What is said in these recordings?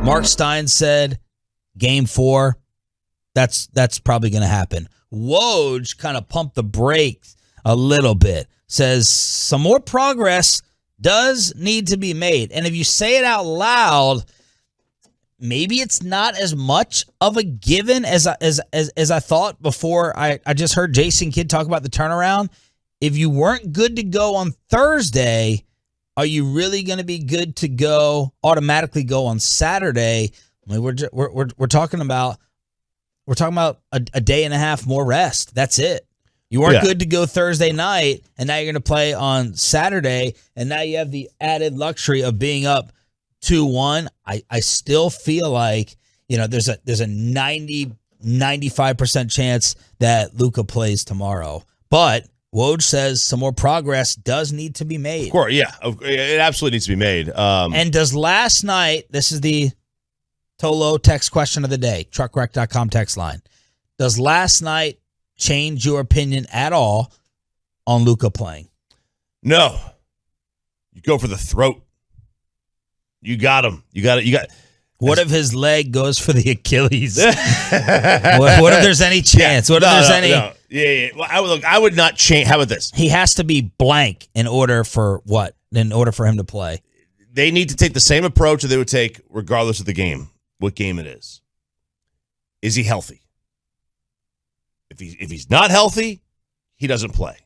Mark Stein said Game 4, that's probably going to happen. Woj kind of pumped the brakes a little bit. Says some more progress does need to be made. And if you say it out loud, maybe it's not as much of a given as I thought before. I just heard Jason Kidd talk about the turnaround. If you weren't good to go on Thursday, are you really going to be good to go, automatically go on Saturday? I mean, we're talking about a day and a half more rest. That's it. You weren't good to go Thursday night, and now you're going to play on Saturday, and now you have the added luxury of being up 2-1. I still feel like, there's a 95% chance that Luka plays tomorrow. But Woj says some more progress does need to be made. Of course, yeah. It absolutely needs to be made. And does last night, this is the Tolo text question of the day, truckwreck.com text line. Does last night change your opinion at all on Luka playing? No. You go for the throat. You got him. You got it. What if his leg goes for the Achilles? what if there's any chance? What if there's any? No. Yeah. Well, I would not change. How about this? He has to be blank in order for what? In order for him to play. They need to take the same approach that they would take regardless of the game, what game it is. Is he healthy? If he's not healthy, he doesn't play.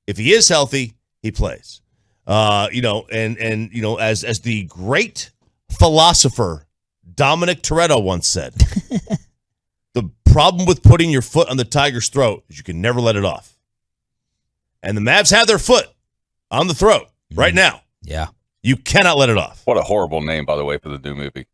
If he is healthy, he plays. As the great philosopher Dominic Toretto once said, the problem with putting your foot on the tiger's throat is you can never let it off. And the Mavs have their foot on the throat right now. Yeah. You cannot let it off. What a horrible name, by the way, for the new movie.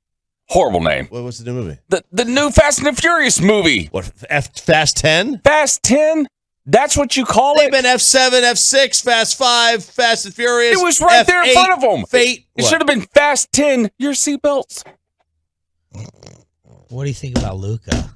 Horrible name. What's the new movie? The new Fast and the Furious movie. What, Fast 10? Fast 10? That's what you call They've it? been F7, F6, Fast 5, Fast and Furious. It was right F8, there in front of them. Fate. It should have been Fast 10. Your seatbelts. What do you think about Luka?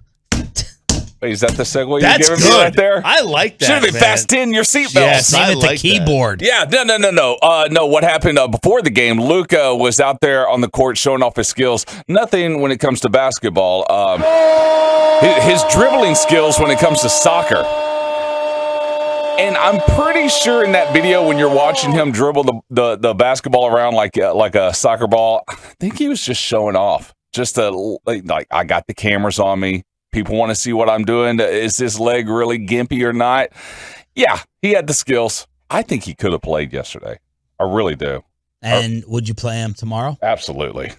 Wait, is that the segue That's you're giving good. me right there? I like that. Should have been man. Fast 10. Your seatbelts. Yes, Name I it like the keyboard. Yeah, no. No, what happened before the game, Luka was out there on the court showing off his skills. Nothing when it comes to basketball. His dribbling skills when it comes to soccer. And I'm pretty sure in that video when you're watching him dribble the basketball around like a soccer ball, I think he was just showing off. Just like I got the cameras on me. People want to see what I'm doing. Is this leg really gimpy or not? Yeah, he had the skills. I think he could have played yesterday. I really do. And would you play him tomorrow? Absolutely.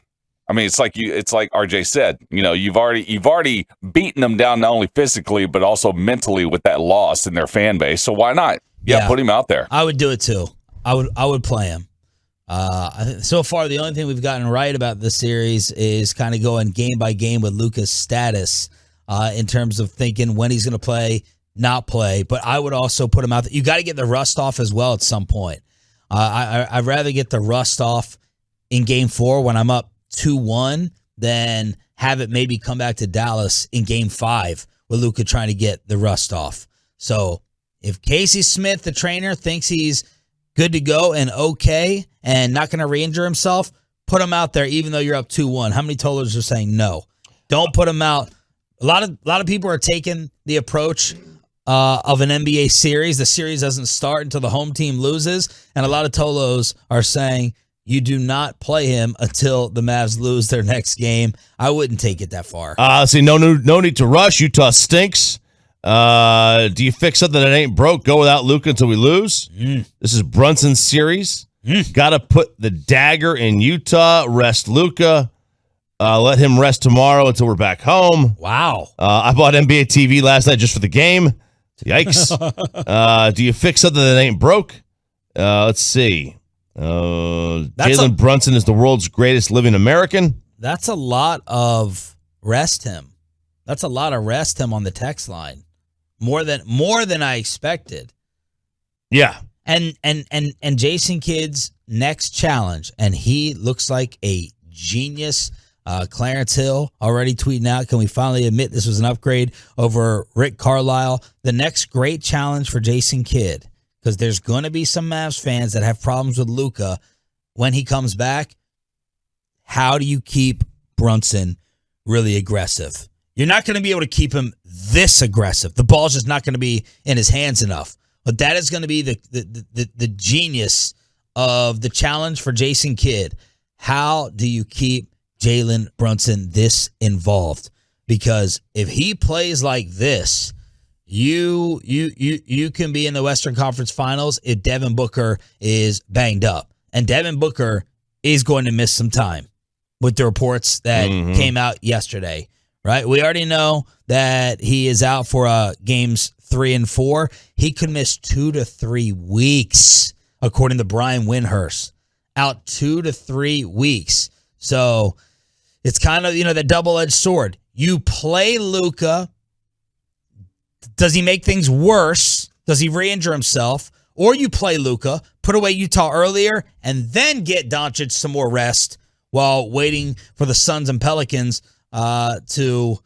I mean, it's like RJ said. You've already beaten them down not only physically but also mentally with that loss in their fan base. So why not? Yeah, put him out there. I would do it too. I would play him. I think so far the only thing we've gotten right about this series is kind of going game by game with Luka's status. In terms of thinking when he's going to play, not play. But I would also put him out there. You got to get the rust off as well at some point. I'd rather get the rust off in Game 4 when I'm up 2-1 than have it maybe come back to Dallas in Game 5 with Luka trying to get the rust off. So if Casey Smith, the trainer, thinks he's good to go and okay and not going to re-injure himself, put him out there even though you're up 2-1. How many tollers are saying no? Don't put him out. A lot of people are taking the approach of an NBA series. The series doesn't start until the home team loses, and a lot of Tolos are saying you do not play him until the Mavs lose their next game. I wouldn't take it that far. See, no need to rush. Utah stinks. Do you fix something that ain't broke? Go without Luka until we lose. This is Brunson's series. Got to put the dagger in Utah. Rest Luka. Let him rest tomorrow until we're back home. Wow. I bought NBA TV last night just for the game. Yikes. Do you fix something that ain't broke? Let's see. Jalen Brunson is the world's greatest living American. That's a lot of rest him. That's a lot of rest him on the text line. More than I expected. Yeah. And Jason Kidd's next challenge, and he looks like a genius. Clarence Hill already tweeting out, can we finally admit this was an upgrade over Rick Carlisle? The next great challenge for Jason Kidd, because there's going to be some Mavs fans that have problems with Luka when he comes back. How do you keep Brunson really aggressive. You're not going to be able to keep him this aggressive. The ball's just not going to be in his hands enough. But that is going to be the genius of the challenge for Jason Kidd. How do you keep Jalen Brunson this involved? Because if he plays like this, you can be in the Western Conference Finals if Devin Booker is banged up. And Devin Booker is going to miss some time with the reports that came out yesterday, right? We already know that he is out for games 3 and 4. He could miss 2 to 3 weeks, according to Brian Windhurst. Out 2 to 3 weeks. So it's kind of, the double-edged sword. You play Luka. Does he make things worse? Does he re-injure himself? Or you play Luka, put away Utah earlier, and then get Doncic some more rest while waiting for the Suns and Pelicans to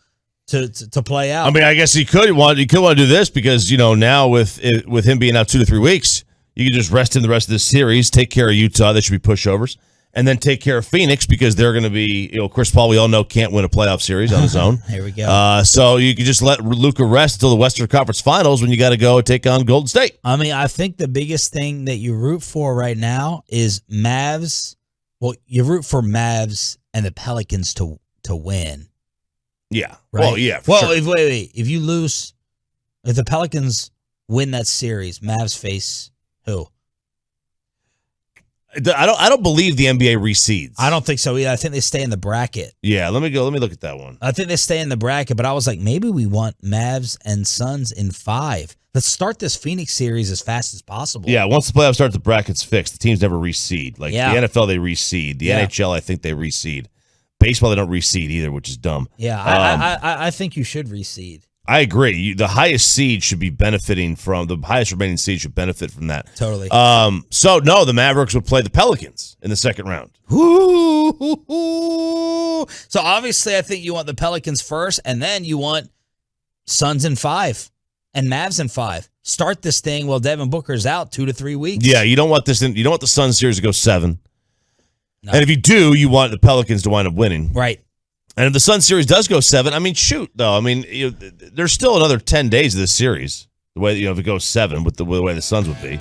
play out. I mean, I guess he could want to do this because, now with him being out 2 to 3 weeks, you can just rest him the rest of this series, take care of Utah. They should be pushovers. And then take care of Phoenix because they're going to be, Chris Paul, we all know, can't win a playoff series on his own. Here we go. So you can just let Luka rest until the Western Conference Finals when you got to go take on Golden State. I mean, I think the biggest thing that you root for right now is Mavs. Well, you root for Mavs and the Pelicans to win. Yeah. Right? Well, yeah. Well, sure. if you lose, if the Pelicans win that series, Mavs face who? I don't believe the NBA reseeds. I don't think so either. I think they stay in the bracket. Yeah, let me look at that one. I think they stay in the bracket, but I was like, maybe we want Mavs and Suns in 5. Let's start this Phoenix series as fast as possible. Yeah, once the playoffs start, the bracket's fixed. The teams never reseed. Like the NFL, they reseed. The NHL, I think they reseed. Baseball, they don't reseed either, which is dumb. Yeah, I think you should reseed. I agree. The highest seed should be benefiting from the highest remaining seed should benefit from that. Totally. So no, the Mavericks would play the Pelicans in the second round. Ooh. So obviously, I think you want the Pelicans first, and then you want Suns in 5 and Mavs in 5. Start this thing while Devin Booker's out 2 to 3 weeks. Yeah, you don't want this. You don't want the Suns series to go 7. No. And if you do, you want the Pelicans to wind up winning. Right. And if the Sun series does go 7, I mean, shoot, though. I mean, there's still another 10 days of this series. The way if it goes 7 with the way the Suns would be.